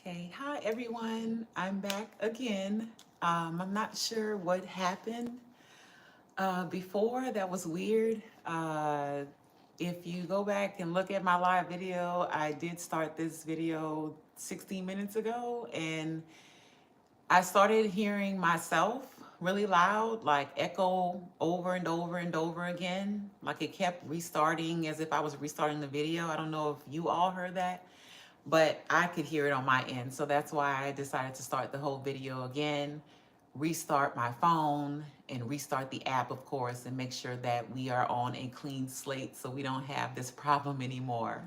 Okay, hi everyone. I'm back again. I'm not sure what happened before. That was weird. If you go back and look at my live video, I did start this video 16 minutes ago, and I started hearing myself really loud, like echo over and over and over again. Like it kept restarting as if I was restarting the video. I don't know if you all heard that, but I could hear it on my end. So that's why I decided to start the whole video again, restart my phone and restart the app, of course, and make sure that we are on a clean slate so we don't have this problem anymore.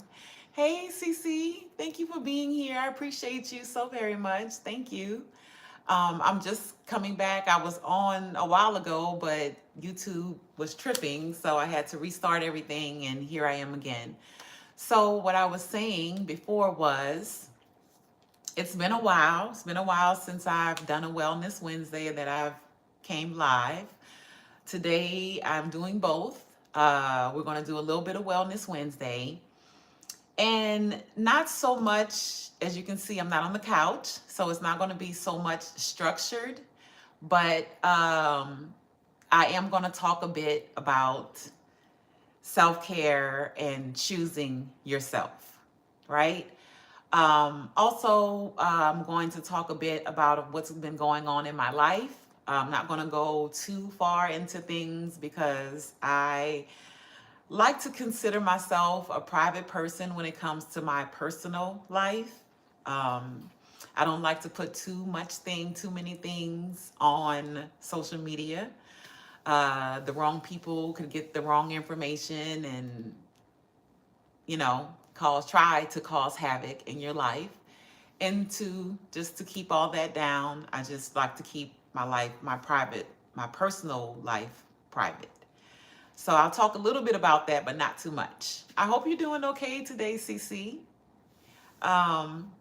Hey, Cece, thank you for being here. I appreciate you so very much. Thank you. I'm just coming back. I was on a while ago, but YouTube was tripping, so I had to restart everything, and here I am again. So what I was saying before was it's been a while. It's been a while since I've done a Wellness Wednesday that I've came live. Today I'm doing both. We're going to do a little bit of Wellness Wednesday. And not so much, as you can see, I'm not on the couch, so it's not going to be so much structured, but I am going to talk a bit about self-care and choosing yourself, right? I'm going to talk a bit about what's been going on in my life. I'm not going to go too far into things because I like to consider myself a private person when it comes to my personal life. Um, I don't like to put too many things on social media. The wrong people could get the wrong information and, try to cause havoc in your life. And just to keep all that down, I just like to keep my life, my personal life private. So I'll talk a little bit about that, but not too much. I hope you're doing okay today, CC. Um,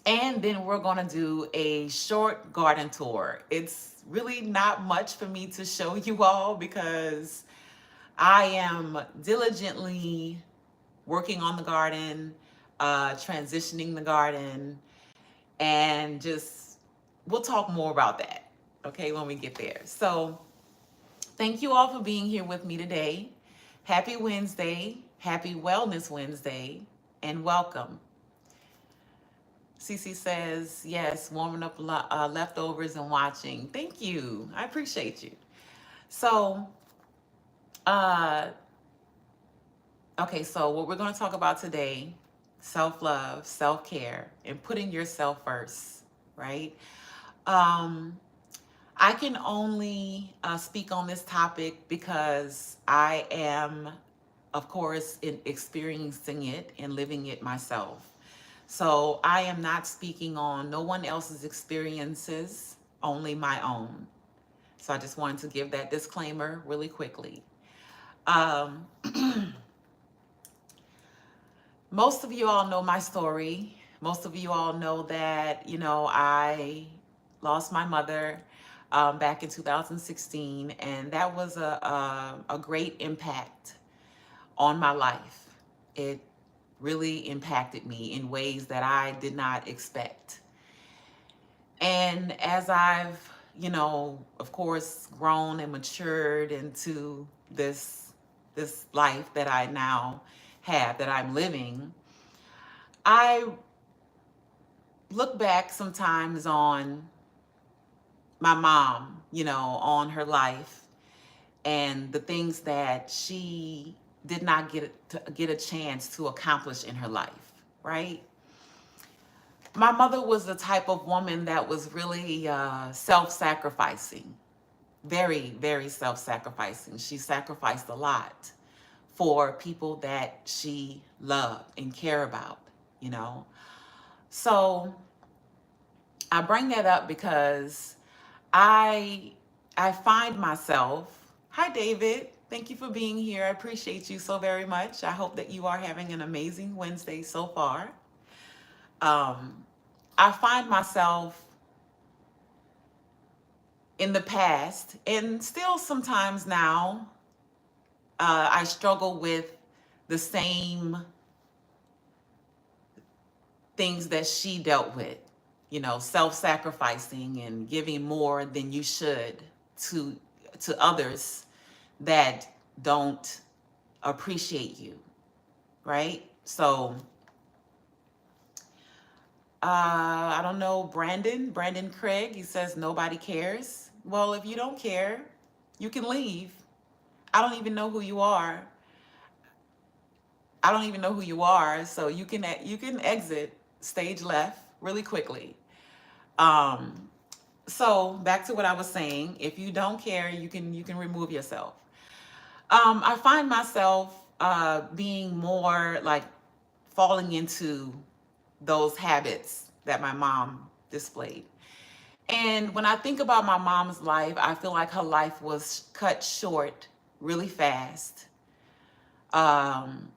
and then we're going to do a short garden tour. It's really not much for me to show you all because I am diligently working on the garden, transitioning the garden, and just we'll talk more about that, okay, when we get there. So thank you all for being here with me today. Happy Wednesday, happy Wellness Wednesday, and welcome. Cece says, yes, warming up leftovers and watching. Thank you. I appreciate you. So, uh, okay, so what we're going to talk about today, self-love, self-care, and putting yourself first, right? Um, I can only speak on this topic because I am, of course, experiencing it and living it myself. So I am not speaking on no one else's experiences, only my own. So I just wanted to give that disclaimer really quickly. Um, most of you all know my story. Most of you all know that, I lost my mother back in 2016, and that was a great impact on my life. It really impacted me in ways that I did not expect. And as I've, of course, grown and matured into this life that I now have, that I'm living, I look back sometimes on my mom, on her life and the things that she did not get a chance to accomplish in her life, right? My mother was the type of woman that was really self-sacrificing, very, very self-sacrificing. She sacrificed a lot for people that she loved and cared about, you know. So I bring that up because I I find myself, hi David, thank you for being here. I appreciate you so very much. I hope that you are having an amazing Wednesday so far. Um, I find myself in the past and still sometimes now, I struggle with the same things that she dealt with, self-sacrificing and giving more than you should to others that don't appreciate you, right? So I don't know, Brandon Craig, he says nobody cares. Well, if you don't care, you can leave. I don't even know who you are. I don't even know who you are, so you can exit stage left really quickly. Um, so back to what I was saying. If you don't care, you can remove yourself. I find myself being more like falling into those habits that my mom displayed. And when I think about my mom's life, I feel like her life was cut short really fast. Um,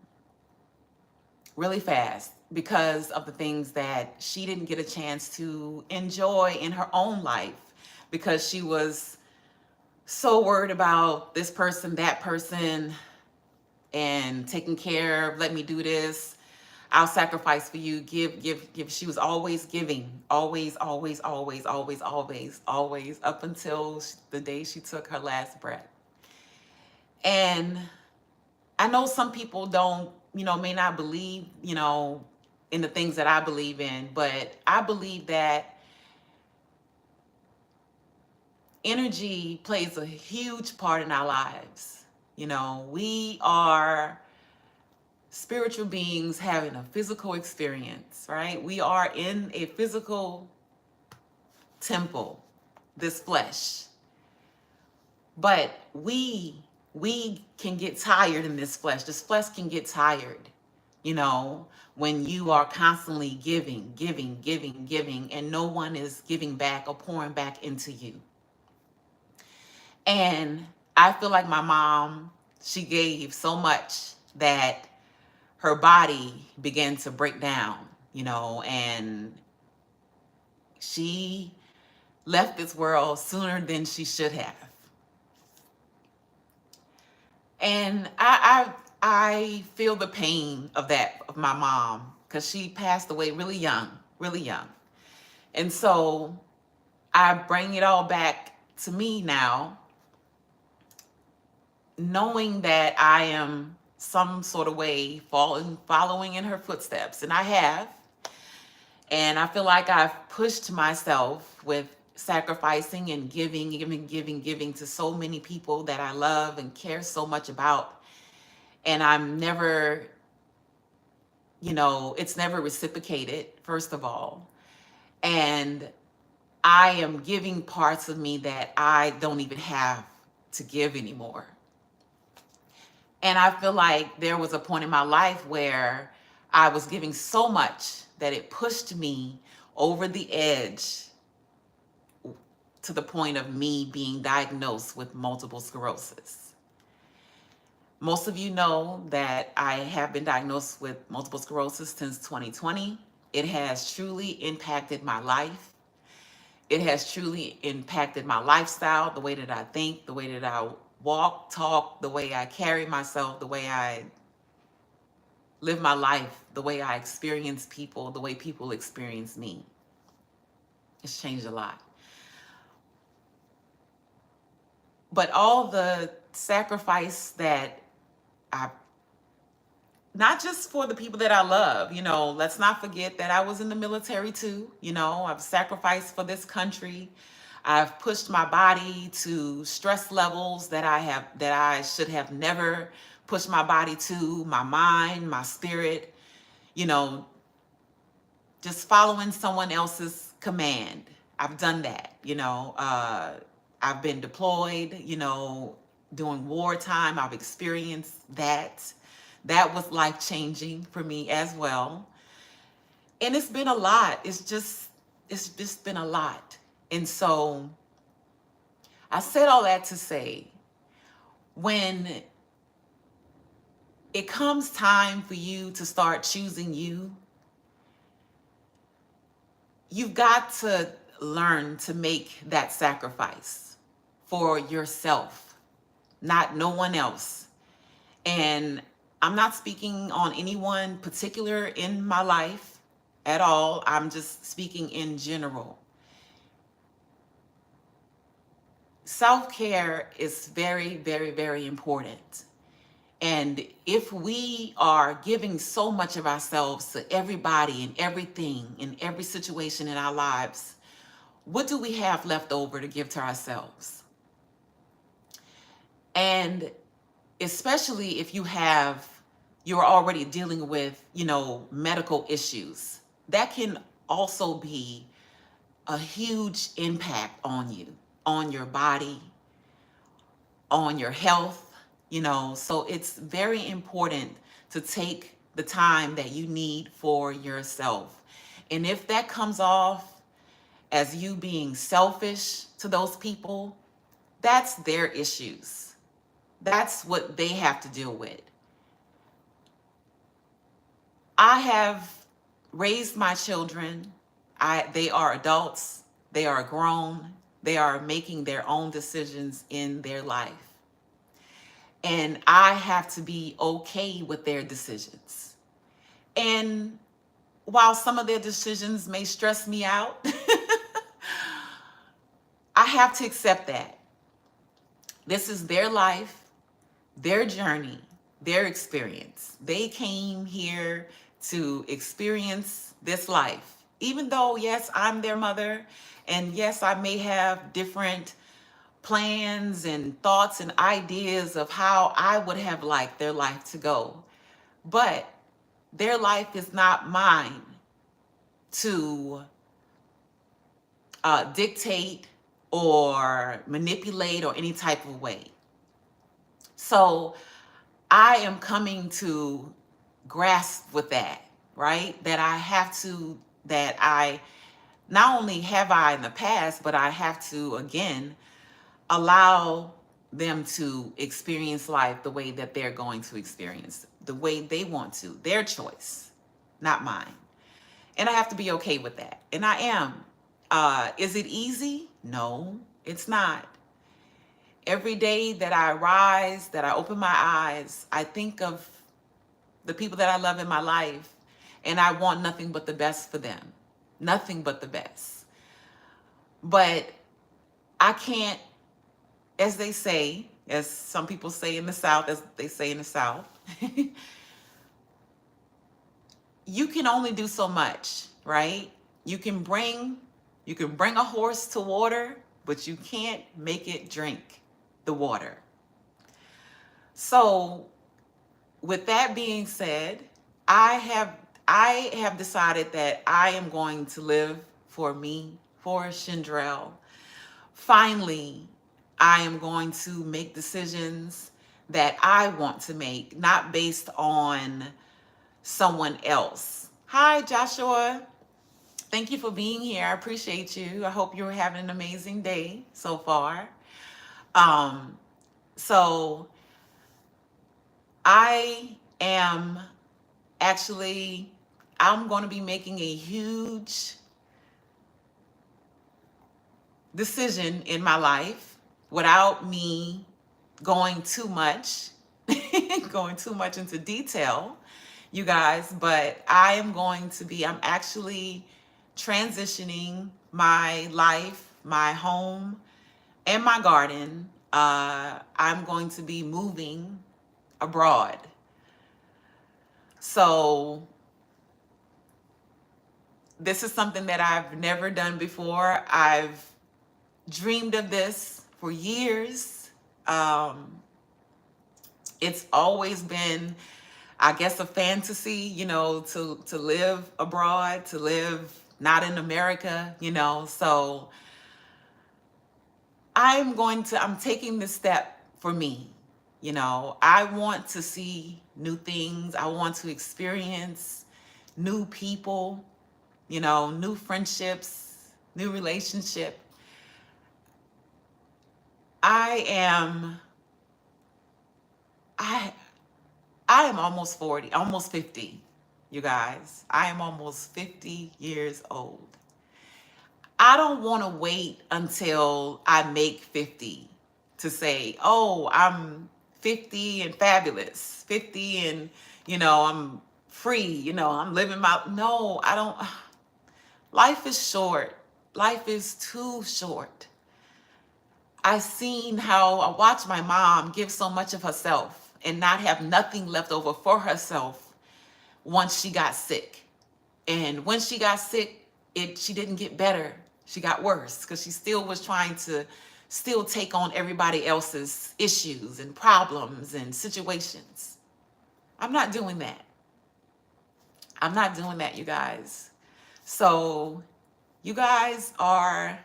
really fast because of the things that she didn't get a chance to enjoy in her own life because she was so worried about this person, that person, and taking care of, let me do this. I'll sacrifice for you. Give. She was always giving, always, always, always, always, always, always, up until the day she took her last breath. And I know some people don't, may not believe, in the things that I believe in, but I believe that energy plays a huge part in our lives. We are spiritual beings having a physical experience, right? We are in a physical temple, this flesh. But we can get tired in this flesh. This flesh can get tired, when you are constantly giving, giving, giving, giving, and no one is giving back or pouring back into you. And I feel like my mom, she gave so much that her body began to break down, and she left this world sooner than she should have. And I feel the pain of that, of my mom, because she passed away really young, really young. And so I bring it all back to me now, knowing that I am some sort of way following in her footsteps. And I have. And I feel like I've pushed myself with sacrificing and giving, giving, giving, giving to so many people that I love and care so much about. And I'm never, it's never reciprocated, first of all. And I am giving parts of me that I don't even have to give anymore. And I feel like there was a point in my life where I was giving so much that it pushed me over the edge to the point of me being diagnosed with multiple sclerosis. Most of you know that I have been diagnosed with multiple sclerosis since 2020. It has truly impacted my life. It has truly impacted my lifestyle, the way that I think, the way that I walk, talk, the way I carry myself, the way I live my life, the way I experience people, the way people experience me. It's changed a lot. But all the sacrifice that not just for the people that I love, let's not forget that I was in the military too. I've sacrificed for this country. I've pushed my body to stress levels that I should have never pushed my body to, my mind, my spirit, just following someone else's command. I've done that, I've been deployed, during wartime. I've experienced that. That was life-changing for me as well. And it's been a lot. It's just been a lot. And so I said all that to say, when it comes time for you to start choosing you, you've got to learn to make that sacrifice for yourself, not no one else. And I'm not speaking on anyone particular in my life. at all. I'm just speaking in general. Self-care is very, very, very important. And if we are giving so much of ourselves to everybody and everything in every situation in our lives, what do we have left over to give to ourselves? And especially if you're already dealing with, medical issues, that can also be a huge impact on you, on your body, on your health, so it's very important to take the time that you need for yourself. And if that comes off as you being selfish to those people, that's their issues. That's what they have to deal with. I have raised my children. They are adults. They are grown. They are making their own decisions in their life. And I have to be okay with their decisions. And while some of their decisions may stress me out, I have to accept that. This is their life, their journey, their experience. They came here to experience this life. Even though, yes, I'm their mother, and yes, I may have different plans and thoughts and ideas of how I would have liked their life to go. But their life is not mine to dictate or manipulate or any type of way. So I am coming to grasp with that, right? That I not only have I in the past, but I have to, again, allow them to experience life the way that they're going to experience, the way they want to, their choice, not mine. And I have to be okay with that. And I am. Is it easy? No, it's not. Every day that I rise, that I open my eyes, I think of the people that I love in my life, and I want nothing but the best for them. Nothing but the best. But I can't, as they say, as some people say in the South, as they say in the South, you can only do so much, right? You can bring a horse to water, but you can't make it drink the water. So with that being said, I have decided that I am going to live for me, for Chandrell. Finally, I am going to make decisions that I want to make, not based on someone else. Hi, Joshua. Thank you for being here. I appreciate you. I hope you're having an amazing day so far. So I am I'm going to be making a huge decision in my life without me going too much into detail, you guys, but I'm actually transitioning my life, my home, and my garden. I'm going to be moving abroad. So this is something that I've never done before. I've dreamed of this for years. It's always been, I guess, a fantasy, to live abroad, to live not in America, so I'm taking this step for me. I want to see new things. I want to experience new people, new friendships, new relationship. I am almost 40, almost 50, you guys. I am almost 50 years old. I don't want to wait until I make 50 to say, oh, I'm 50 and fabulous, 50 and, I'm free, I'm living my, no, I don't. Life is short. Life is too short. I seen how I watched my mom give so much of herself and not have nothing left over for herself once she got sick. And when she got sick, she didn't get better. She got worse because she still was trying to still take on everybody else's issues and problems and situations. I'm not doing that. I'm not doing that, you guys. So you guys are,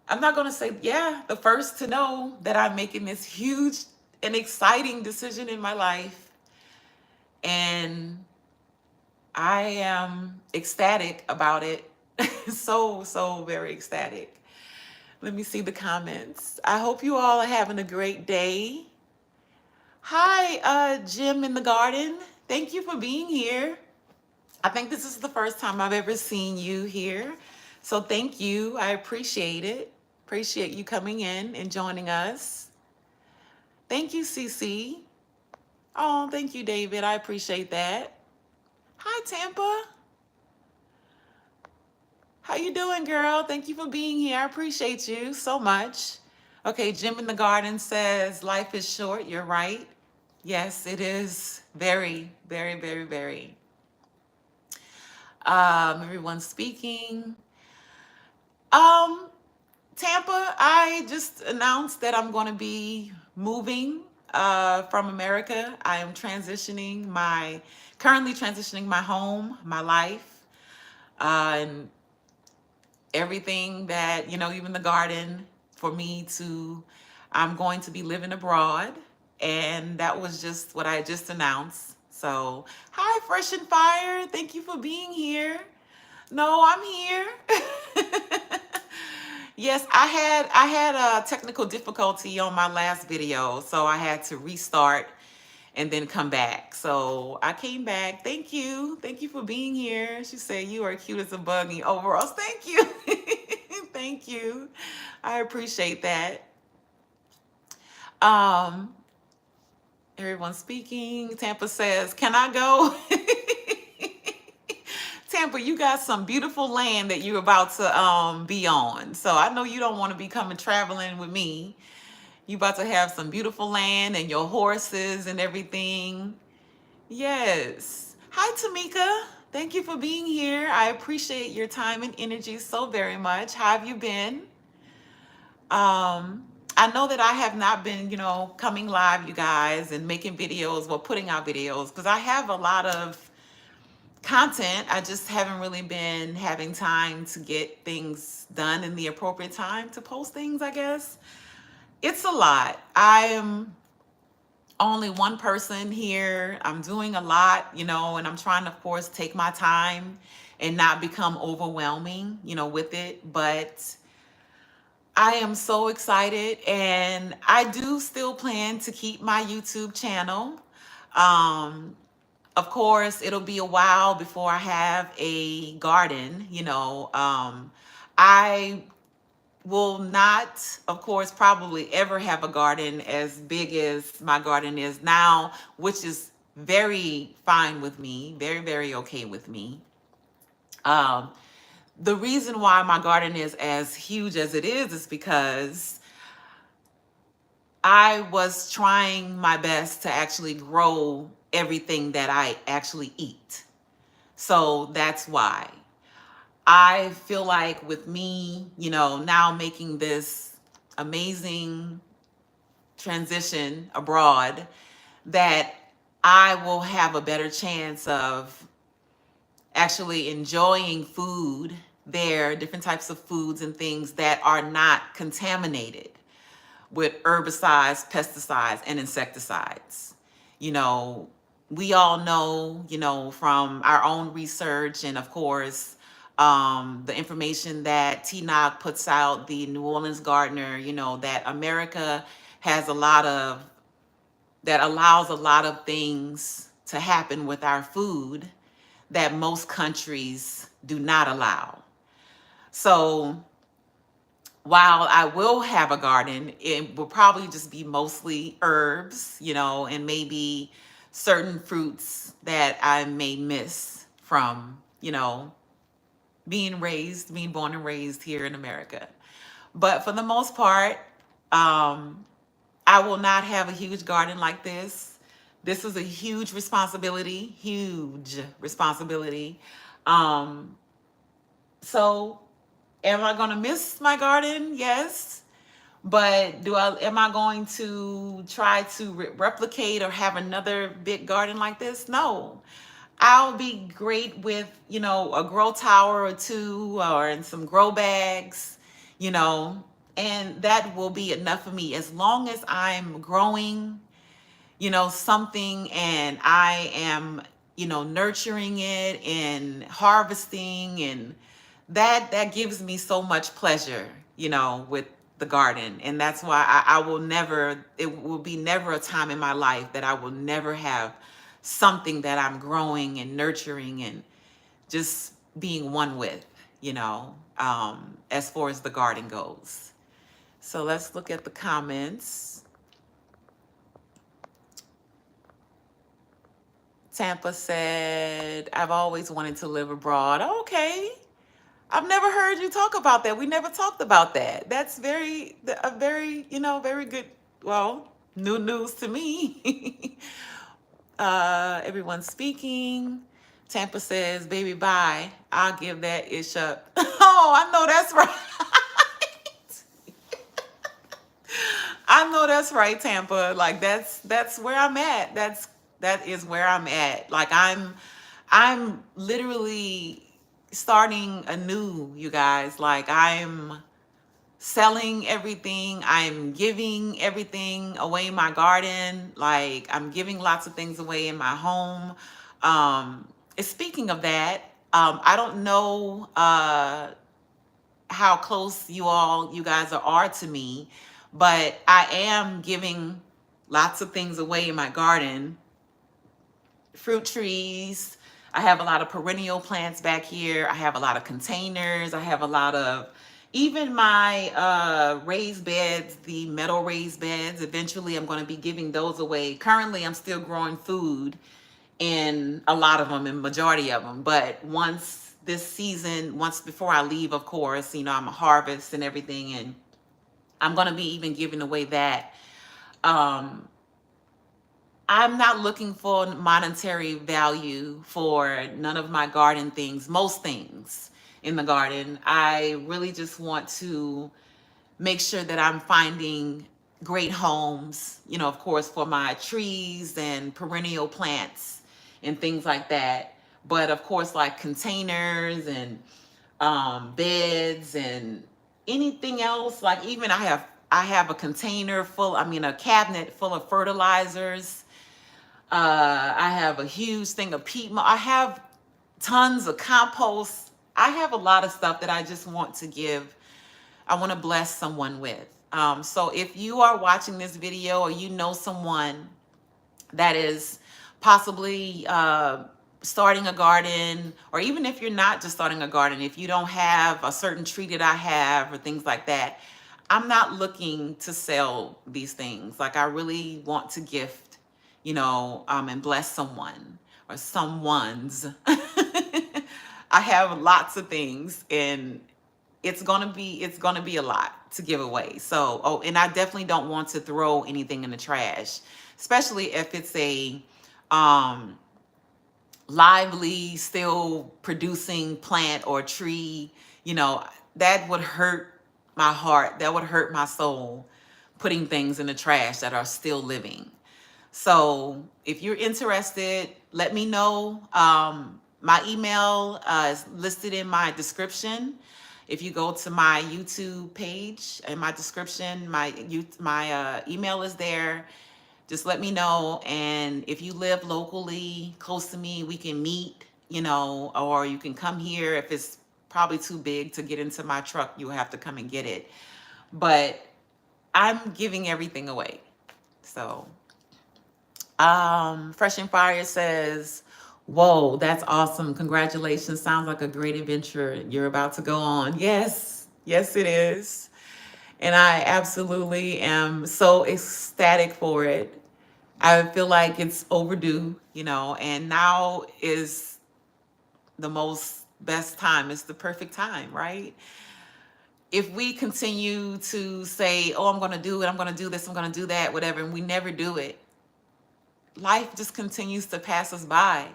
I'm not going to say, yeah, the first to know that I'm making this huge and exciting decision in my life. And I am ecstatic about it. So very ecstatic. Let me see the comments. I hope you all are having a great day. Hi, Jim in the garden. Thank you for being here. I think this is the first time I've ever seen you here. So thank you. I appreciate it. Appreciate you coming in and joining us. Thank you, Cece. Oh, thank you, David. I appreciate that. Hi, Tampa. How you doing, girl? Thank you for being here. I appreciate you so much. Okay, Jim in the garden says, life is short. You're right. Yes, it is very, very, very, very. Everyone's speaking. Tampa, I just announced that I'm going to be moving from America. I am currently transitioning my home, my life, and everything that, even the garden for me to, I'm going to be living abroad. And that was just what I just announced. So, hi, Fresh and Fire. Thank you for being here. No, I'm here. Yes, I had a technical difficulty on my last video, so I had to restart and then come back. So I came back. Thank you. Thank you for being here. She said you are cute as a bug in overalls. Thank you. Thank you. I appreciate that. Everyone's speaking. Tampa says, can I go? Tampa, you got some beautiful land that you're about to be on. So I know you don't want to be coming traveling with me. You about to have some beautiful land and your horses and everything. Yes. Hi, Tamika. Thank you for being here. I appreciate your time and energy so very much. How have you been? I know that I have not been, coming live, you guys, and making videos or putting out videos because I have a lot of content. I just haven't really been having time to get things done in the appropriate time to post things, I guess. It's a lot. I am only one person here. I'm doing a lot, and I'm trying to, of course, take my time and not become overwhelming, with it. But I am so excited, and I do still plan to keep my YouTube channel. Of course, it'll be a while before I have a garden, I will not, of course, probably ever have a garden as big as my garden is now, which is very fine with me, very, very okay with me. The reason why my garden is as huge as it is because I was trying my best to actually grow everything that I actually eat. So that's why. I feel like with me, now making this amazing transition abroad, that I will have a better chance of actually enjoying food there, different types of foods and things that are not contaminated with herbicides, pesticides, and insecticides. We all know, from our own research and, of course, the information that TNOC puts out, the New Orleans Gardener, that America has that allows a lot of things to happen with our food that most countries do not allow. So while I will have a garden, it will probably just be mostly herbs, and maybe certain fruits that I may miss from, being born and raised here in America. But for the most part, um, I will not have a huge garden like this. This is a huge responsibility. Um, so am I going to miss my garden? Yes. But am I going to try to replicate or have another big garden like this? No. I'll be great with, a grow tower or two or in some grow bags, you know, and that will be enough for me as long as I'm growing, something, and I am, nurturing it and harvesting, and that gives me so much pleasure, with the garden. And that's why I will never, it will be never a time in my life that I will never have something that I'm growing and nurturing and just being one with, as far as the garden goes. So let's look at the comments. Tampa said, I've always wanted to live abroad. Okay. I've never heard you talk about that. We never talked about that. That's a very, very good, well, new news to me. Everyone's speaking. Tampa says, baby, bye. I'll give that ish up. Oh, I know that's right. I know that's right, Tampa. Like that's where I'm at. That is where I'm at. Like I'm literally starting anew, you guys. Like I'm selling everything. I'm giving everything away in my garden. Like I'm giving lots of things away in my home. Speaking of that, I don't know how close you guys are to me, but I am giving lots of things away in my garden. Fruit trees. I have a lot of perennial plants back here. I have a lot of containers. I have a lot of, even my raised beds, the metal raised beds. Eventually I'm going to be giving those away. Currently I'm still growing food in a lot of them, and majority of them. But once this season, once before I leave, of course, I'm a harvest and everything, and I'm going to be even giving away that. I'm not looking for monetary value for none of my garden things, most things in the garden. I really just want to make sure that I'm finding great homes, of course, for my trees and perennial plants and things like that. But of course, like containers and beds and anything else, like even I have a a cabinet full of fertilizers. I have a huge thing of peat moss. I have tons of compost. I have a lot of stuff that I just want to give. I want to bless someone with. So if you are watching this video or you know someone that is possibly starting a garden, or even if you're not just starting a garden, if you don't have a certain tree that I have or things like that, I'm not looking to sell these things. Like I really want to gift, and bless someone or someone's. I have lots of things, and it's gonna be a lot to give away. So, and I definitely don't want to throw anything in the trash, especially if it's a lively, still producing plant or tree. That would hurt my heart. That would hurt my soul, putting things in the trash that are still living. So if you're interested, let me know. My email is listed in my description. If you go to my YouTube page, in my description, my email is there. Just let me know. And if you live locally, close to me, we can meet, or you can come here. If it's probably too big to get into my truck, you'll have to come and get it. But I'm giving everything away. So, Fresh and Fire says, whoa, that's awesome. Congratulations. Sounds like a great adventure you're about to go on. Yes, it is. And I absolutely am so ecstatic for it. I feel like it's overdue, and now is the most best time. It's the perfect time, right? If we continue to say, oh, I'm going to do it, I'm going to do this, I'm going to do that, whatever, and we never do it, life just continues to pass us by.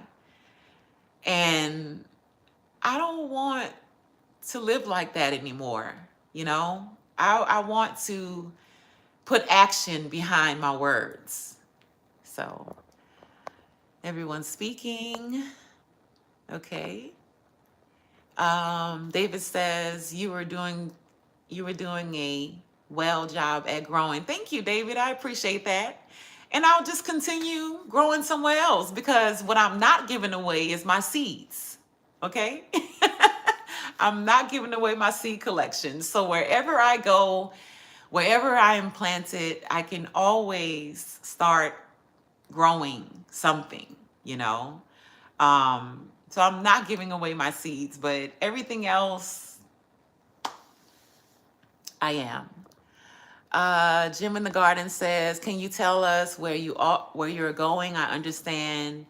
And I don't want to live like that anymore. You know, I want to put action behind my words. So, everyone's speaking. Okay. David says you were doing a well job at growing. Thank you, David. I appreciate that. And I'll just continue growing somewhere else because what I'm not giving away is my seeds. Okay? I'm not giving away my seed collection. So wherever I go, wherever I am planted, I can always start growing something, you know? So I'm not giving away my seeds, but everything else I am. Jim in the Garden says, "Can you tell us where you're going? I understand.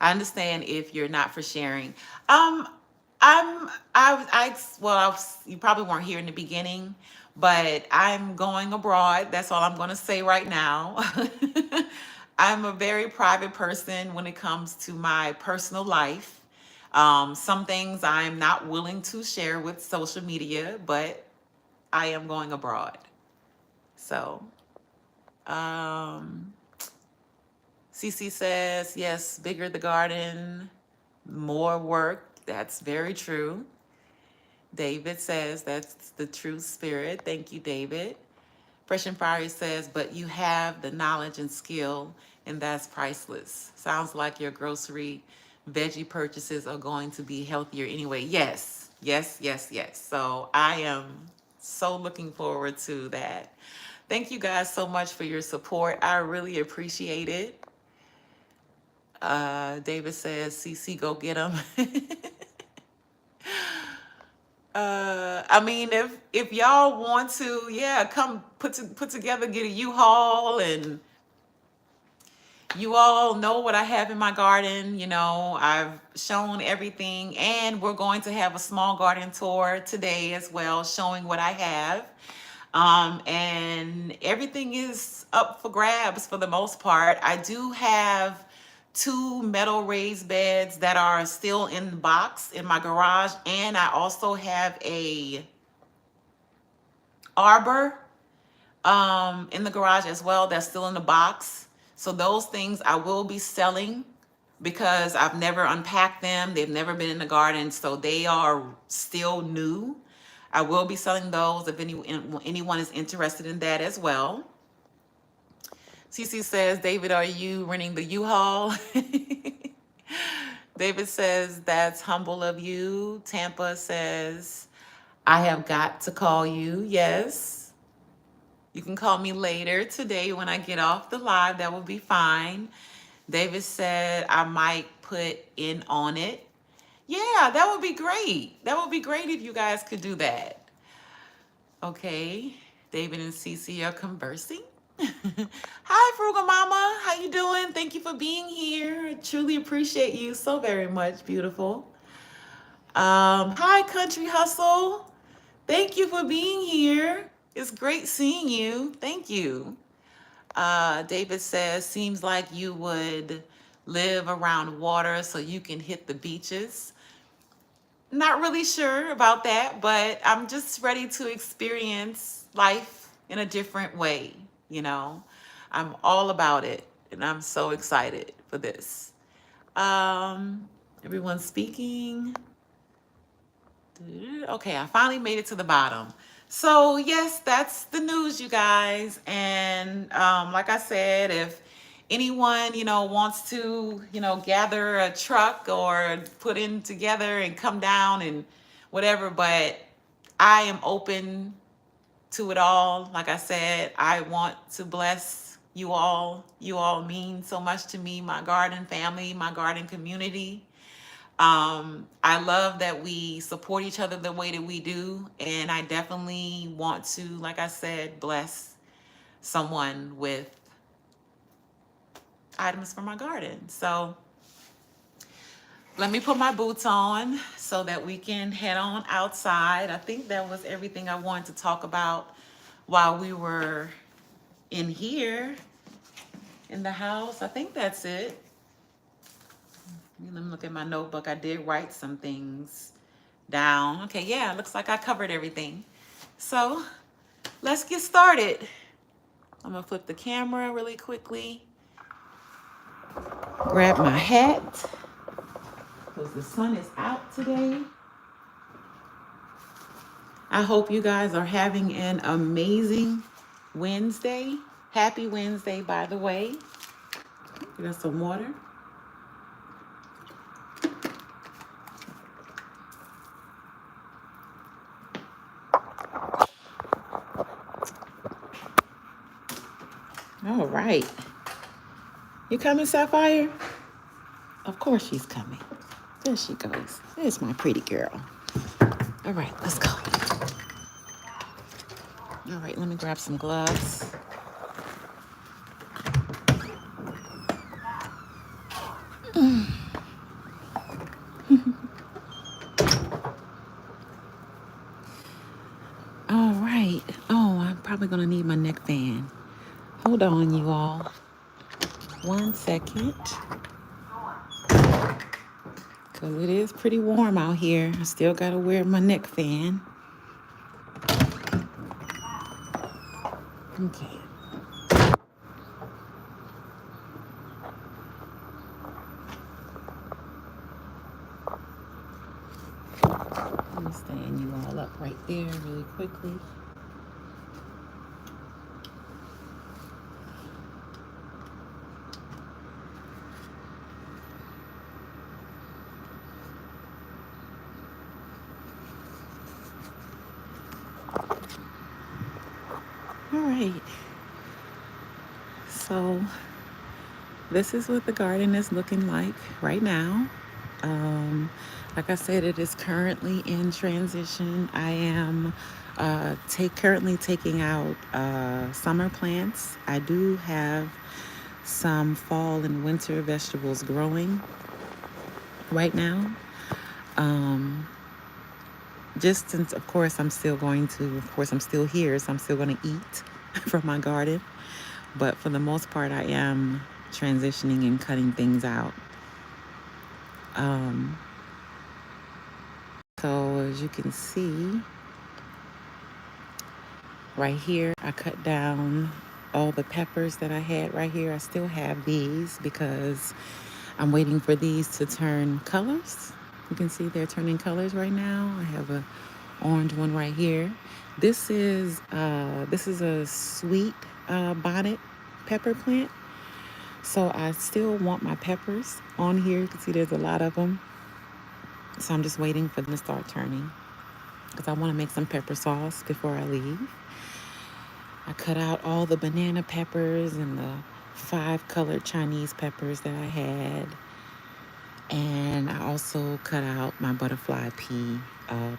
I understand if you're not for sharing." Um, you probably weren't here in the beginning, but I'm going abroad. That's all I'm going to say right now. I'm a very private person when it comes to my personal life. Some things I'm not willing to share with social media, but I am going abroad. So, CC says, yes, bigger the garden, more work. That's very true. David says that's the true spirit. Thank you, David. Fresh and Fiery says, but you have the knowledge and skill, and that's priceless. Sounds like your grocery veggie purchases are going to be healthier anyway. Yes, yes, yes, yes. So I am so looking forward to that. Thank you guys so much for your support. I really appreciate it. David says, CC, go get them. I mean, if y'all want to, yeah, come put together, get a U-Haul, and you all know what I have in my garden. You know, I've shown everything, and we're going to have a small garden tour today as well, showing what I have. And everything is up for grabs for the most part. I do have 2 metal raised beds that are still in the box in my garage, and I also have a arbor in the garage as well that's still in the box. So those things I will be selling because I've never unpacked them. They've never been in the garden, so they are still new. I will be selling those if anyone is interested in that as well. CC says, David, are you renting the U-Haul? David says, that's humble of you. Tampa says, I have got to call you. Yes. You can call me later today when I get off the live. That will be fine. David said, I might put in on it. Yeah, that would be great. That would be great if you guys could do that. Okay, David and Cece are conversing. Hi, Frugal Mama. How you doing? Thank you for being here. I truly appreciate you so very much, beautiful. Hi, Country Hustle. Thank you for being here. It's great seeing you. Thank you. David says, seems like you would live around water so you can hit the beaches. Not really sure about that, but I'm just ready to experience life in a different way, you know. I'm all about it, and I'm so excited for this. Everyone's speaking. Okay, I finally made it to the bottom. So yes, that's the news, you guys. And like I said, if anyone, wants to, gather a truck or put in together and come down and whatever, but I am open to it all. Like I said, I want to bless you all. You all mean so much to me, my garden family, my garden community. I love that we support each other the way that we do. And I definitely want to, like I said, bless someone with items for my garden. So let me put my boots on so that we can head on outside. I think that was everything I wanted to talk about while we were in here in the house. I think that's it. Let me look at my notebook. I did write some things down. Okay, yeah, looks like I covered everything. So let's get started. I'm gonna flip the camera really quickly. Grab my hat because the sun is out today. I hope you guys are having an amazing Wednesday. Happy Wednesday, by the way. Get us some water. All right. You coming, Sapphire? Of course she's coming. There she goes. There's my pretty girl. All right, let's go. All right, let me grab some gloves. All right. Oh, I'm probably gonna need my neck fan. Hold on, you all. 1 second. Because it is pretty warm out here. I still gotta wear my neck fan. Okay. Let me stand you all up right there really quickly. All right. So this is what the garden is looking like right now. Like I said, it is currently in transition. I am currently taking out summer plants. I do have some fall and winter vegetables growing right now. Just since, of course, I'm still here, so I'm still going to eat from my garden. But for the most part, I am transitioning and cutting things out. So as you can see, right here, I cut down all the peppers that I had right here. I still have these because I'm waiting for these to turn colors. You can see they're turning colors right now. I have a orange one right here. This is a sweet bonnet pepper plant. So I still want my peppers on here. You can see there's a lot of them. So I'm just waiting for them to start turning because I want to make some pepper sauce before I leave. I cut out all the banana peppers and the 5 colored Chinese peppers that I had. And I also cut out my butterfly pea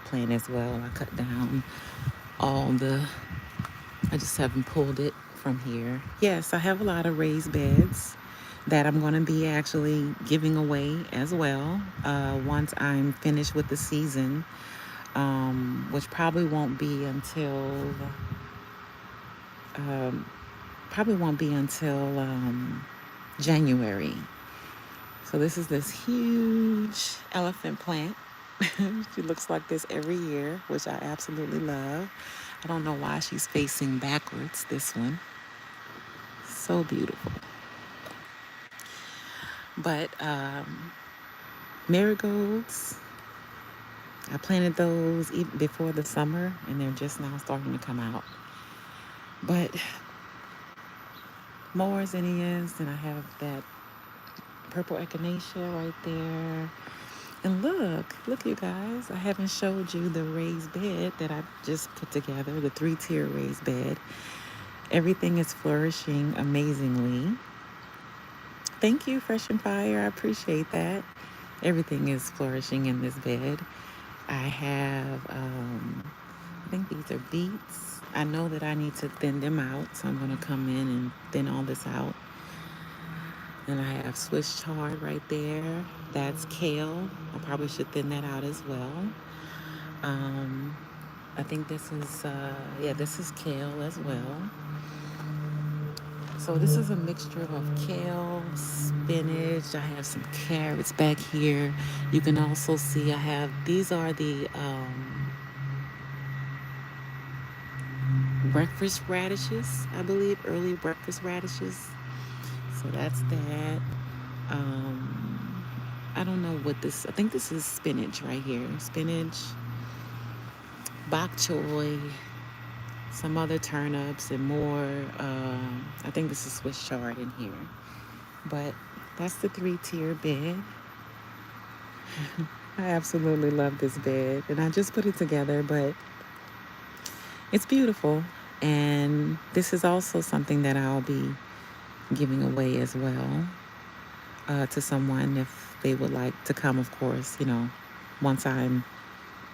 plant as well. I cut down I just haven't pulled it from here. Yes, I have a lot of raised beds that I'm going to be actually giving away as well once I'm finished with the season, which probably won't be until January. So this is this huge elephant plant. She looks like this every year, which I absolutely love. I don't know why she's facing backwards, this one. So beautiful. But marigolds, I planted those even before the summer, and they're just now starting to come out. But more zinnias, and I have that purple echinacea right there. And look, you guys, I haven't showed you the raised bed that I just put together, the 3-tier raised bed. Everything is flourishing amazingly. Thank you, Fresh and Fire. I appreciate that. Everything is flourishing in this bed. I have, I think these are beets. I know that I need to thin them out, so I'm going to come in and thin all this out. And I have Swiss chard right there. That's kale. I probably should thin that out as well. Um, I think this is, yeah, this is kale as well. So this is a mixture of kale, spinach. I have some carrots back here. You can also see I have, these are the breakfast radishes, I believe, early breakfast radishes. So that's that. Um, I don't know what this, I think this is spinach right here. Spinach, bok choy, some other turnips, and more. I think this is Swiss chard in here. But that's the 3-tier bed. I absolutely love this bed. And I just put it together, but it's beautiful. And this is also something that I'll be giving away as well, to someone if they would like to come, of course, once I'm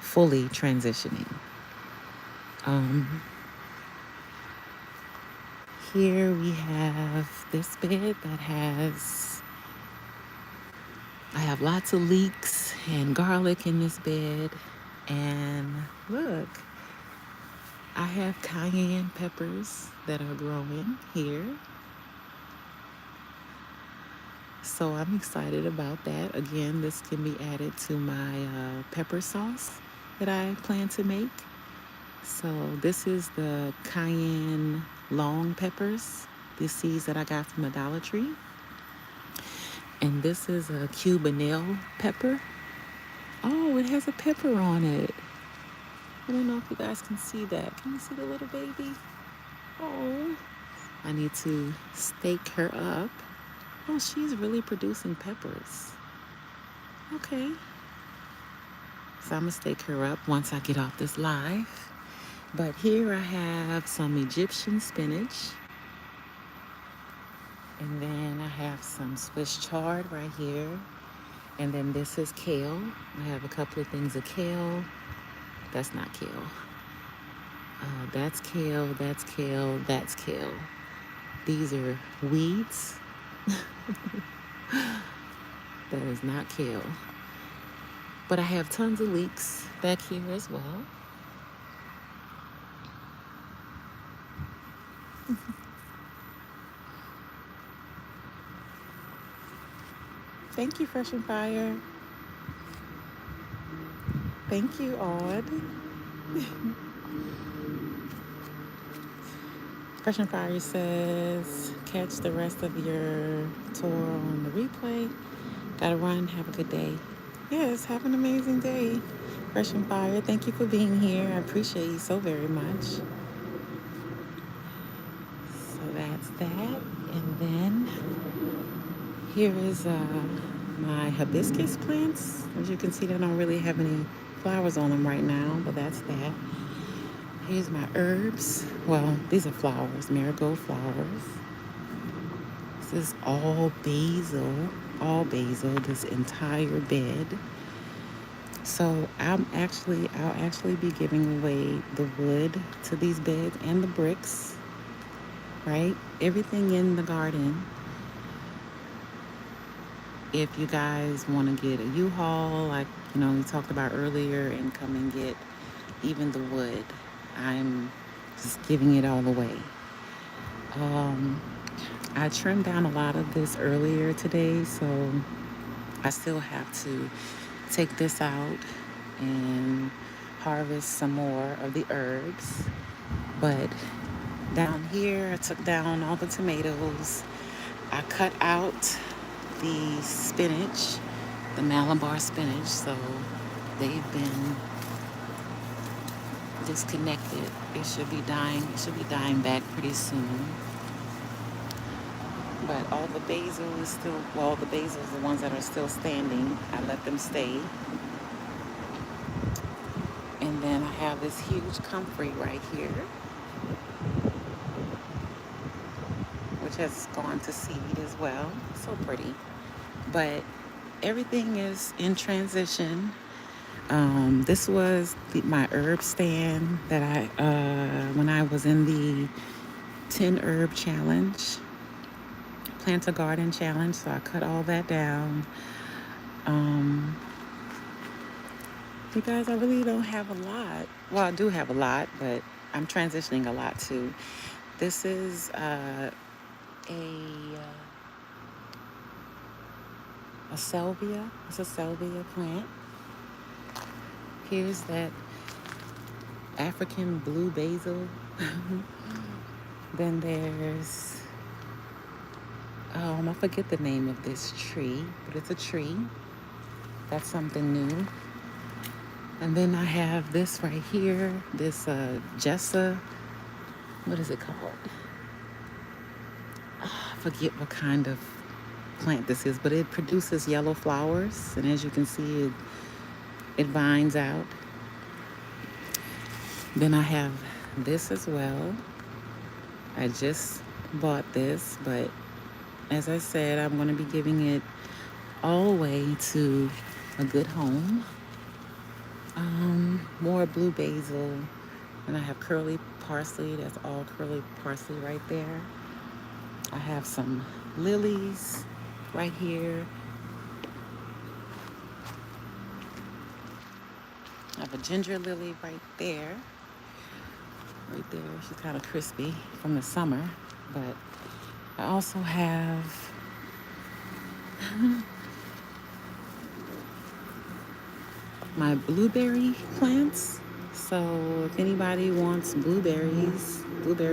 fully transitioning. Um, Here we have this bed that I have lots of leeks and garlic in this bed. And look, I have cayenne peppers that are growing here. So I'm excited about that. Again, this can be added to my pepper sauce that I plan to make. So this is the cayenne long peppers, the seeds that I got from the Dollar Tree. And this is a Cubanelle pepper. Oh, it has a pepper on it. I don't know if you guys can see that. Can you see the little baby? Oh, I need to stake her up. Oh, she's really producing peppers. Okay. So I'm going to stake her up once I get off this live. But here I have some Egyptian spinach. And then I have some Swiss chard right here. And then this is kale. I have a couple of things of kale. That's not kale. That's kale, that's kale, that's kale. These are weeds. That is not kale. But I have tons of leeks back here as well. Thank you, Fresh and Fire. Thank you, Odd. Fresh and Fire says, catch the rest of your tour on the replay. Gotta run. Have a good day. Yes, have an amazing day. Fresh and Fire, thank you for being here. I appreciate you so very much. So that's that. And then here is my hibiscus plants. As you can see, they don't really have any flowers on them right now, but that's that. Here's my herbs. Well, these are flowers, marigold flowers. This is all basil, this entire bed. So I'll actually be giving away the wood to these beds and the bricks, right? Everything in the garden. If you guys want to get a U-Haul, like, we talked about earlier, and come and get even the wood, I'm just giving it all away. I trimmed down a lot of this earlier today, so I still have to take this out and harvest some more of the herbs. But down here, I took down all the tomatoes. I cut out the spinach, the Malabar spinach, so they've been disconnected. It should be dying back pretty soon. But all the basil is still, well, the basil is the ones that are still standing. I let them stay. And then I have this huge comfrey right here, which has gone to seed as well. So pretty. But everything is in transition. This was my herb stand that when I was in the 10 herb challenge. plant a garden challenge, so I cut all that down. Um, you guys, I really don't have a lot. Well, I do have a lot, but I'm transitioning a lot too. This is a salvia. It's a salvia plant. Here's that African blue basil. Then there's, I forget the name of this tree, but it's a tree. That's something new. And then I have this right here, this Jessa, what is it called? I forget what kind of plant this is, but it produces yellow flowers. And as you can see, it vines out. Then I have this as well. I just bought this, but as I said, I'm going to be giving it all the way to a good home. More blue basil, and I have curly parsley. That's all curly parsley right there. I have some lilies right here. I have a ginger lily right there. Right there. She's kind of crispy from the summer, but I also have my blueberry plants. So if anybody wants blueberry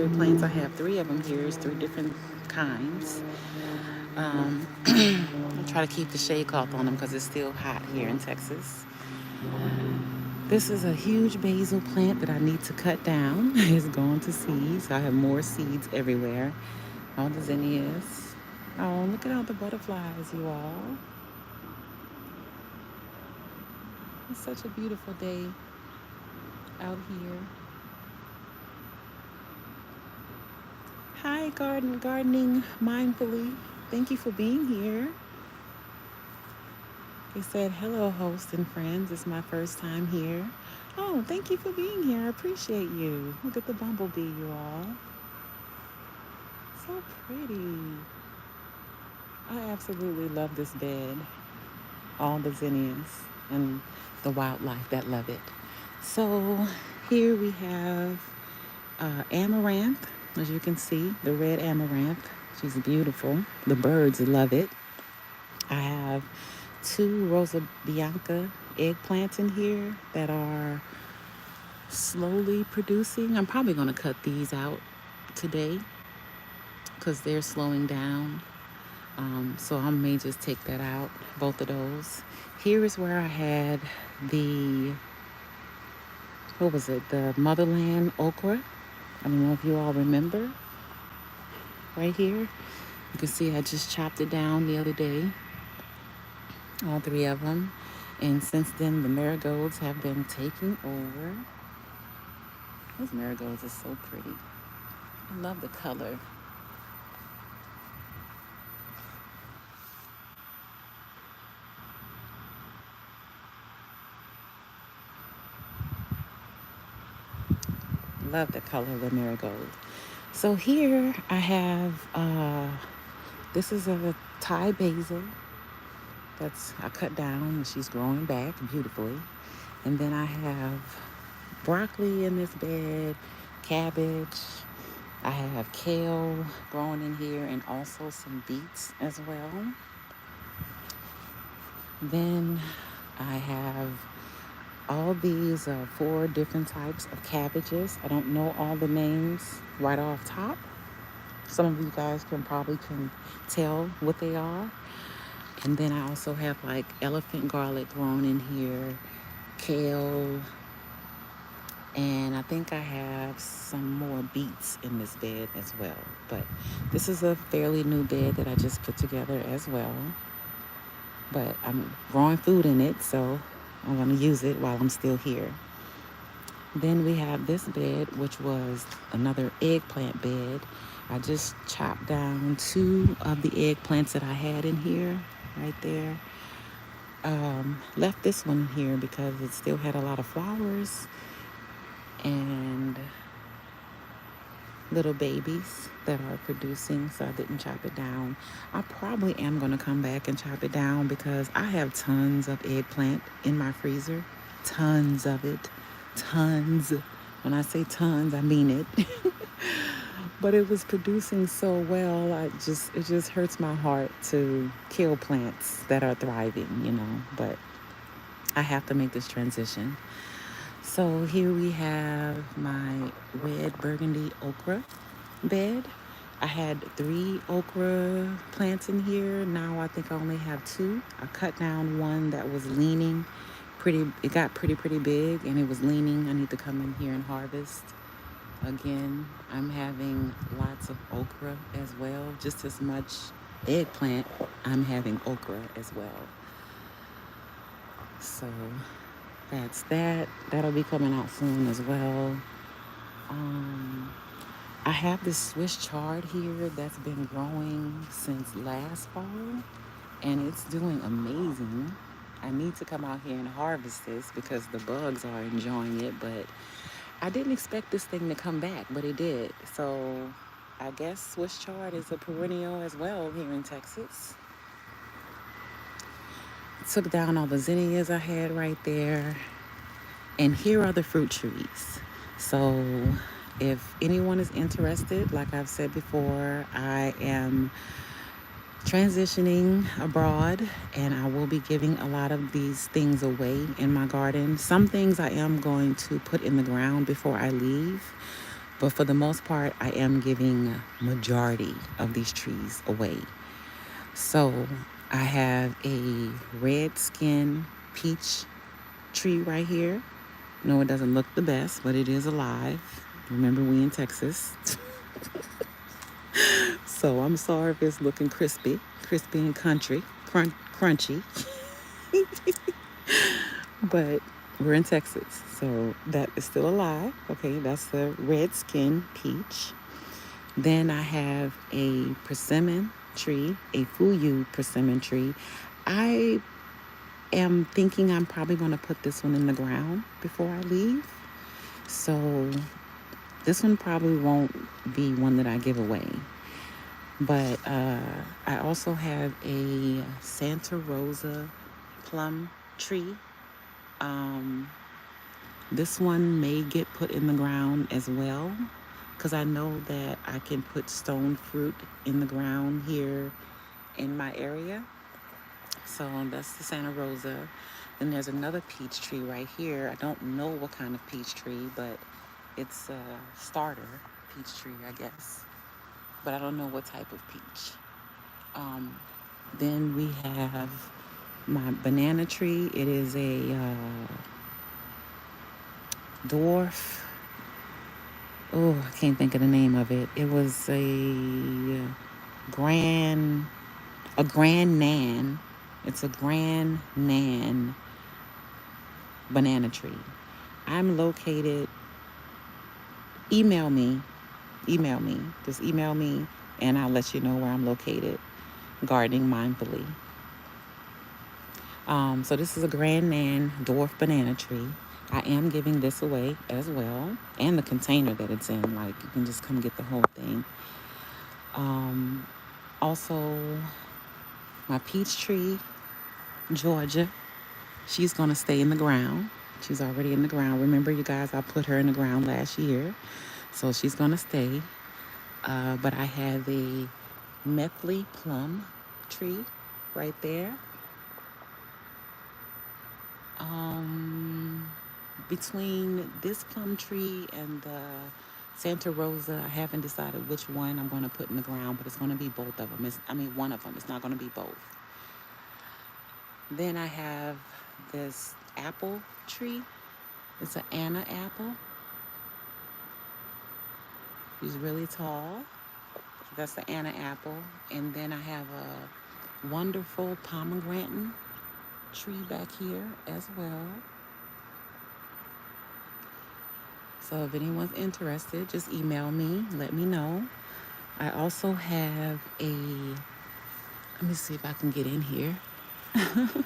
plants, I have 3 of them here. It's 3 different kinds. I try to keep the shade cloth on them because it's still hot here in Texas. This is a huge basil plant that I need to cut down. It's going to seeds. I have more seeds everywhere. All the zinnias. Oh, look at all the butterflies, you all. It's such a beautiful day out here. Hi, gardening mindfully. Thank you for being here. He said, hello, host and friends. It's my first time here. Oh, thank you for being here. I appreciate you. Look at the bumblebee, you all. So pretty. I absolutely love this bed. All the zinnias and the wildlife that love it. So here we have amaranth. As you can see, the red amaranth. She's beautiful. The birds love it. I have 2 Rosa Bianca eggplants in here that are slowly producing. I'm probably going to cut these out today because they're slowing down. So I may just take that out, both of those. Here is where I had the, the motherland okra. I don't know if you all remember. Right here. You can see I just chopped it down the other day. All 3 of them. And since then, the marigolds have been taking over. Those marigolds are so pretty. I love the color. Love the color of the marigold. So here I have, this is a Thai basil. I cut down and she's growing back beautifully. And then I have broccoli in this bed, cabbage. I have kale growing in here and also some beets as well. Then I have all these 4 different types of cabbages. I don't know all the names right off top. Some of you guys can tell what they are. And then I also have like elephant garlic grown in here, kale, and I think I have some more beets in this bed as well. But this is a fairly new bed that I just put together as well. But I'm growing food in it, so I'm going to use it while I'm still here. Then we have this bed, which was another eggplant bed. I just chopped down 2 of the eggplants that I had in here, right there. Left this one here because it still had a lot of flowers. And little babies that are producing, so I didn't chop it down. I probably am going to come back and chop it down because I have tons of eggplant in my freezer. Tons of it. Tons. When I say tons, I mean it. But it was producing so well, it just hurts my heart to kill plants that are thriving, you know. But I have to make this transition. So here we have my red burgundy okra bed. I had 3 okra plants in here. Now I think I only have 2. I cut down one that was leaning it got pretty big and it was leaning. I need to come in here and harvest. Again, I'm having lots of okra as well, just as much eggplant. I'm having okra as well. So that's that. That'll be coming out soon as well. I have this Swiss chard here that's been growing since last fall, and it's doing amazing. I need to come out here and harvest this because the bugs are enjoying it, but I didn't expect this thing to come back, but it did. So I guess Swiss chard is a perennial as well here in Texas. Took down all the zinnias I had right there. And here are the fruit trees. So if anyone is interested, like I've said before, I am transitioning abroad and I will be giving a lot of these things away in my garden. Some things I am going to put in the ground before I leave, but for the most part I am giving majority of these trees away. So I have a red skin peach tree right here. No, it doesn't look the best, but it is alive. Remember, we in Texas. So I'm sorry if it's looking crispy and crunchy. But we're in Texas, so that is still alive. Okay, that's the red skin peach. Then I have a persimmon tree, a Fuyu persimmon tree. I am thinking I'm probably going to put this one in the ground before I leave. So this one probably won't be one that I give away. But I also have a Santa Rosa plum tree. This one may get put in the ground as well, because I know that I can put stone fruit in the ground here in my area. So that's the Santa Rosa. Then there's another peach tree right here. I don't know what kind of peach tree, but it's a starter peach tree, I guess. But I don't know what type of peach. Then we have my banana tree. It is a dwarf. Oh, I can't think of the name of it. It was a grand nan. It's a grand nan banana tree. I'm located. Email me. Just email me and I'll let you know where I'm located. Gardening mindfully. So this is a grand nan dwarf banana tree. I am giving this away as well, and the container that it's in. Like, you can just come get the whole thing. Also, my peach tree, Georgia, she's going to stay in the ground. She's already in the ground. Remember, you guys, I put her in the ground last year. So she's going to stay. But I have a Methley plum tree right there. Between this plum tree and the Santa Rosa, I haven't decided which one I'm going to put in the ground, but it's going to be both of them. One of them. It's not going to be both. Then I have this apple tree. It's an Anna apple. She's really tall. That's the Anna apple. And then I have a wonderful pomegranate tree back here as well. So if anyone's interested, just email me, let me know. I also have let me see if I can get in here. I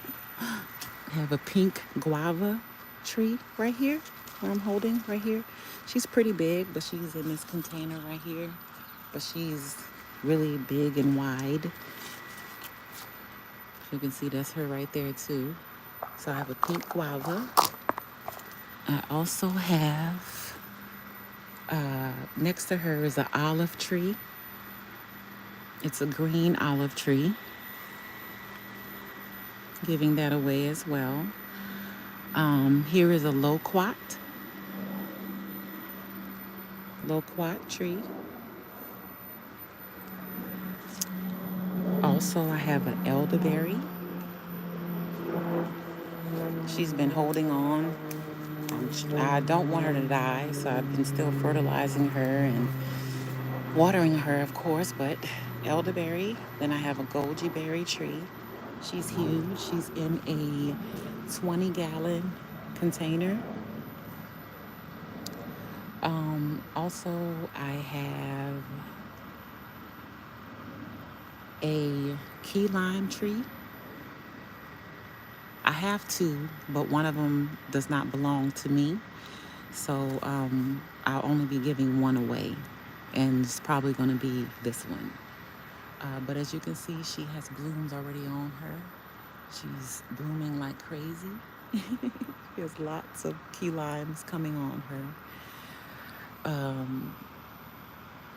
have a pink guava tree right here. where I'm holding right here. She's pretty big, but she's in this container right here. But she's really big and wide. You can see that's her right there too. So I have a pink guava. I also have, next to her is an olive tree. It's a green olive tree. Giving that away as well. Here is a loquat tree. Also, I have an elderberry. She's been holding on. I don't want her to die, so I've been still fertilizing her and watering her, of course, but elderberry. Then I have a goji berry tree. She's huge. She's in a 20-gallon container. Also, I have a key lime tree. I have two, but one of them does not belong to me. So I'll only be giving one away, and it's probably going to be this one. But as you can see, she has blooms already on her. She's blooming like crazy. There's lots of key limes coming on her.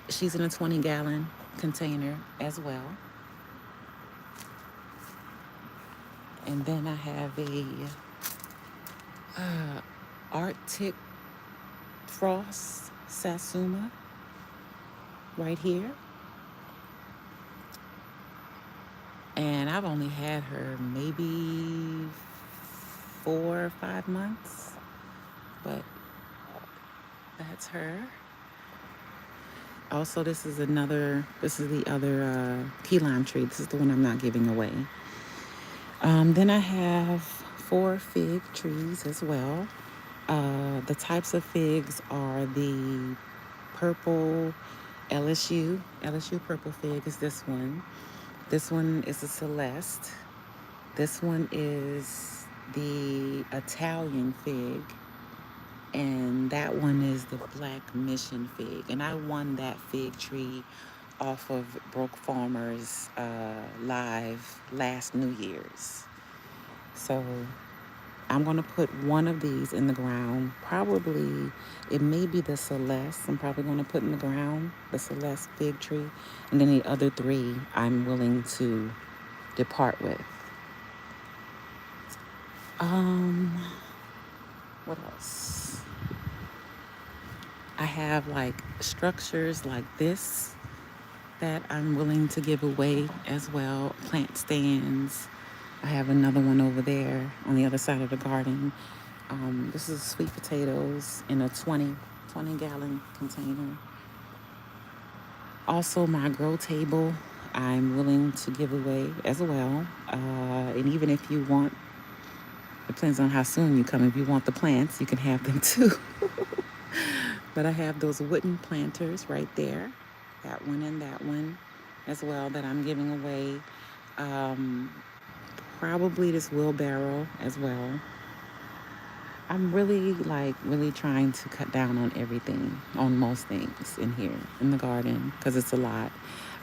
She's in a 20-gallon container as well. And then I have a Arctic Frost Satsuma right here. And I've only had her maybe 4 or 5 months, but that's her. Also, this is the other key lime tree. This is the one I'm not giving away. Then I have 4 fig trees as well. The types of figs are the purple LSU purple fig is this one. This one is a Celeste. This one is the Italian fig. And that one is the Black Mission fig. And I won that fig tree off of Broke Farmers live last New Year's. So I'm going to put one of these in the ground. Probably, it may be the Celeste. I'm probably going to put in the ground, the Celeste fig tree. And then the other 3 I'm willing to depart with. What else? I have like structures like this that I'm willing to give away as well. Plant stands. I have another one over there on the other side of the garden. This is sweet potatoes in a 20-gallon container. Also, my grow table, I'm willing to give away as well. And even if you want, depends on how soon you come. If you want the plants, you can have them too. But I have those wooden planters right there. That one and that one as well that I'm giving away. Probably this wheelbarrow as well. I'm really trying to cut down on everything, on most things in here in the garden, because it's a lot.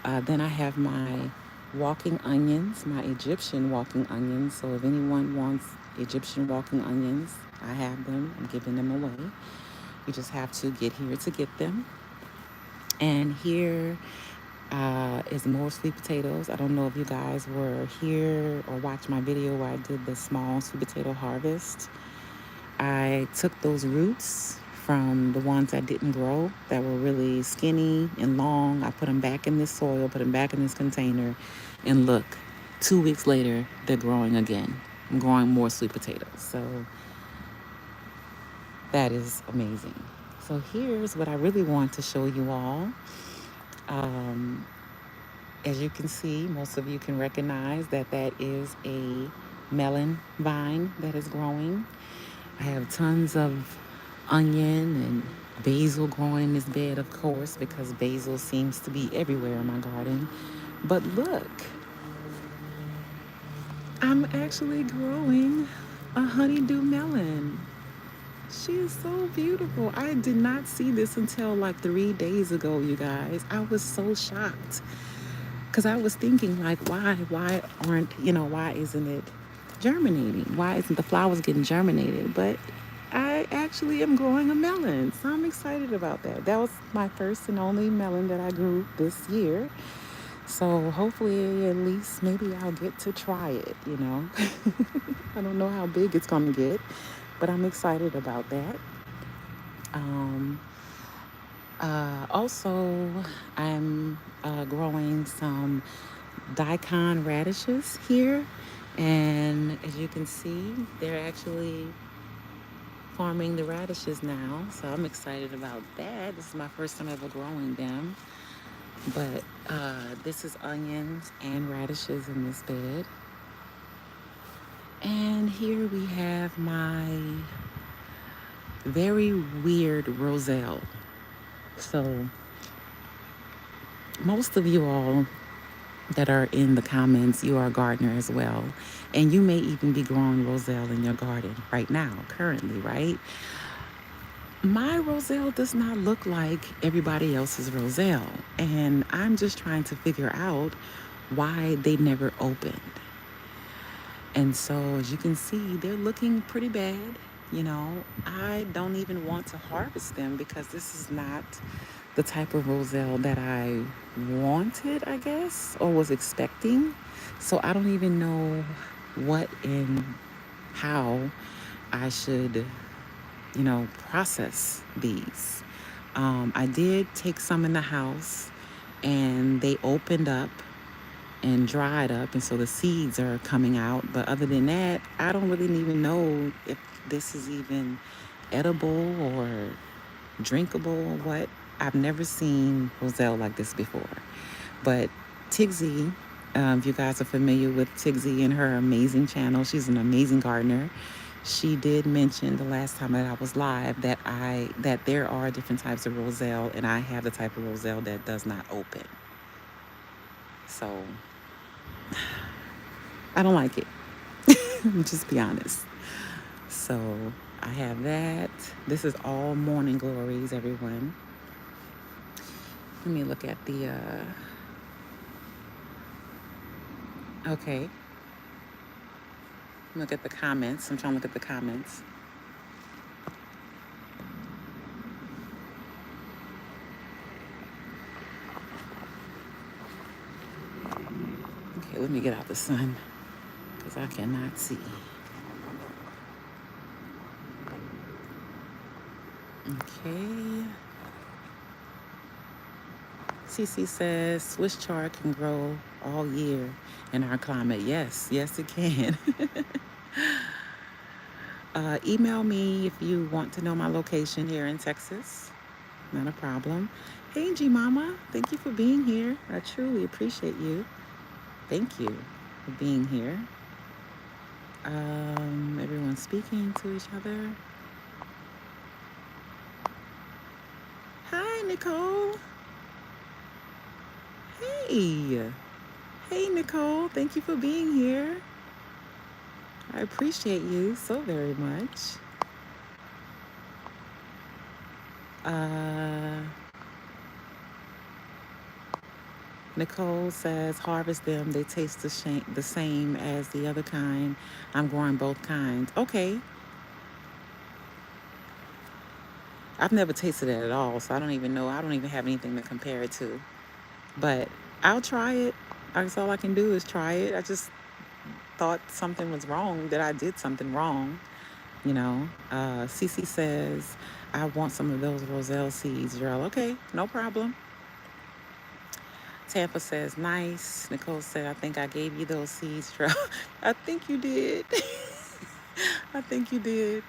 Then I have my walking onions, my Egyptian walking onions. So if anyone wants Egyptian walking onions, I have them. I'm giving them away. You just have to get here to get them. And here is more sweet potatoes. I don't know if you guys were here or watched my video where I did the small sweet potato harvest. I took those roots from the ones that didn't grow, that were really skinny and long. I put them back in this soil, put them back in this container, and look, 2 weeks later, they're growing again. I'm growing more sweet potatoes. So that is amazing. So here's what I really want to show you all. As you can see, most of you can recognize that is a melon vine that is growing. I have tons of onion and basil growing in this bed, of course, because basil seems to be everywhere in my garden. But look, I'm actually growing a honeydew melon. She is so beautiful. I did not see this until like 3 days ago, you guys. I was so shocked because I was thinking like, why aren't, why isn't it germinating? Why isn't the flowers getting germinated? But I actually am growing a melon, so I'm excited about that. That was my first and only melon that I grew this year. So hopefully, at least maybe I'll get to try it. I don't know how big it's gonna get, but I'm excited about that. Um, also, I'm growing some daikon radishes here, and as you can see, they're actually farming the radishes now. So I'm excited about that. This is my first time ever growing them, but this is onions and radishes in this bed. And here we have my very weird roselle. So most of you all that are in the comments, you are a gardener as well. And you may even be growing roselle in your garden right now, currently, right? My roselle does not look like everybody else's roselle. And I'm just trying to figure out why they never opened. And so, as you can see, they're looking pretty bad. I don't even want to harvest them because this is not the type of roselle that I wanted, I guess, or was expecting. So I don't even know what and how I should, process these. I did take some in the house and they opened up and dried up, and so the seeds are coming out. But other than that, I don't really even know if this is even edible or drinkable or what. I've never seen roselle like this before. But Tigsy, if you guys are familiar with Tigsy and her amazing channel, she's an amazing gardener. She did mention the last time that I was live that there are different types of roselle, and I have the type of roselle that does not open. So I don't like it. Just be honest. So I have that. This is all morning glories, everyone. Let me look at the okay. Look at the comments. I'm trying to look at the comments. Okay, let me get out the sun because I cannot see. Okay. CC says Swiss chard can grow all year in our climate. Yes, yes, it can. Email me if you want to know my location here in Texas. Not a problem. Hey, G Mama, thank you for being here. I truly appreciate you. Thank you for being here. Everyone's speaking to each other. Hi, Nicole. Hey. Hey, Nicole. Thank you for being here. I appreciate you so very much. Nicole says, harvest them. They taste the same as the other kind. I'm growing both kinds. Okay. I've never tasted it at all, so I don't even know. I don't even have anything to compare it to. But I'll try it. That's all I can do is try it. I just thought something was wrong, that I did something wrong. Cece says, I want some of those roselle seeds, Gerald. Okay, no problem. Tampa says, nice. Nicole said, I think I gave you those seeds, Gerald. I think you did. I think you did.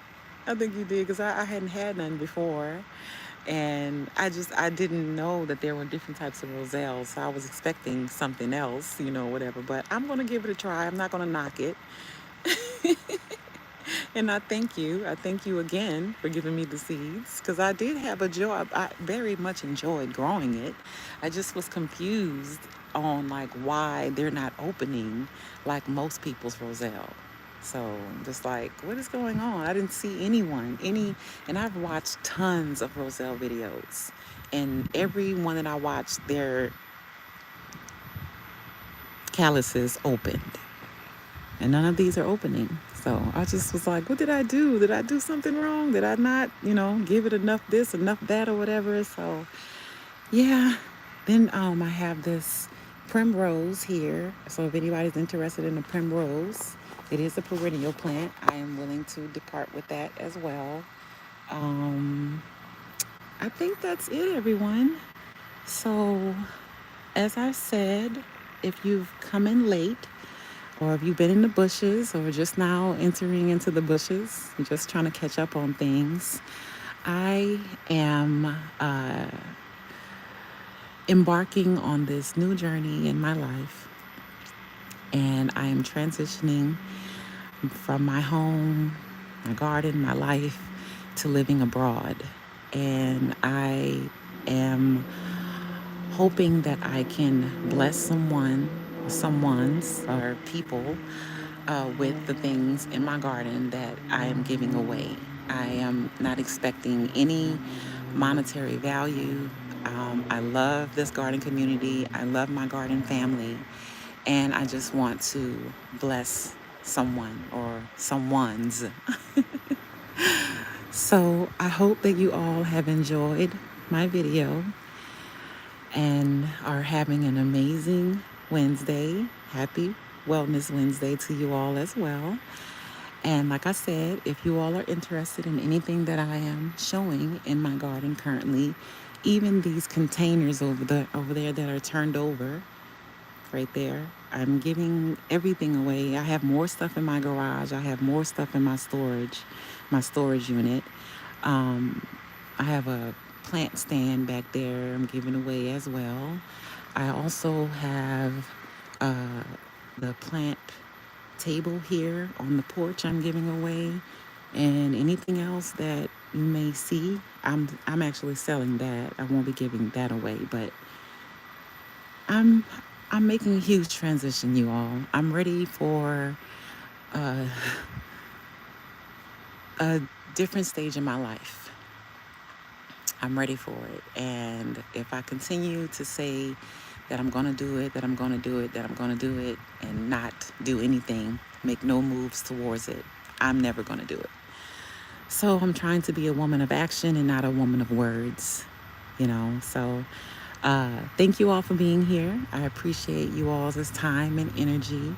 Because I hadn't had none before. And I didn't know that there were different types of roselle, so I was expecting something else, whatever. But I'm going to give it a try. I'm not going to knock it. And I thank you. I thank you again for giving me the seeds because I did have a joy. I very much enjoyed growing it. I just was confused on like why they're not opening like most people's roselle. So just like, what is going on? I didn't see and I've watched tons of Roselle videos, and every one that I watched, their calluses opened, and none of these are opening. So I just was like, what did I do? Did I do something wrong? Did I not, give it enough this, enough that, or whatever? So yeah. Then I have this primrose here. So if anybody's interested in a primrose, it is a perennial plant. I am willing to depart with that as well. Um, I think that's it, everyone. So as I said, if you've come in late, or if you've been in the bushes, or just now entering into the bushes, you're just trying to catch up on things, I am embarking on this new journey in my life, and I am transitioning from my home, my garden, my life, to living abroad. And I am hoping that I can bless someone's, or people with the things in my garden that I am giving away. I am not expecting any monetary value. I love this garden community. I love my garden family. And I just want to bless someone or someone's. So I hope that you all have enjoyed my video and are having an amazing Wednesday. Happy Wellness Wednesday to you all as well. And like I said, if you all are interested in anything that I am showing in my garden currently, even these containers over there that are turned over, right there, I'm giving everything away. I have more stuff in my garage. I have more stuff in my storage unit. I have a plant stand back there I'm giving away as well. I also have uh, the plant table here on the porch I'm giving away, and anything else that you may see, I'm actually selling that. I won't be giving that away, but I'm I'm making a huge transition, you all. I'm ready for uh, a different stage in my life. I'm ready for it. And if I continue to say that I'm going to do it, that I'm going to do it, that I'm going to do it, and not do anything, make no moves towards it, I'm never going to do it. So I'm trying to be a woman of action and not a woman of words, So thank you all for being here. I appreciate you all's time and energy.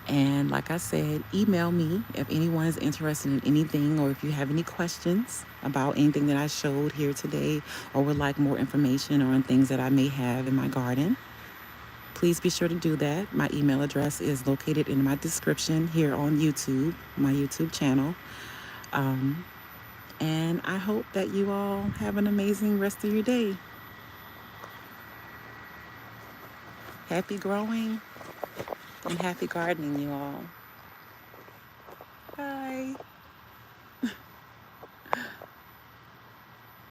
And like I said, email me if anyone is interested in anything, or if you have any questions about anything that I showed here today, or would like more information on things that I may have in my garden. Please be sure to do that. My email address is located in my description here on YouTube, my YouTube channel. And I hope that you all have an amazing rest of your day. Happy growing and happy gardening, you all.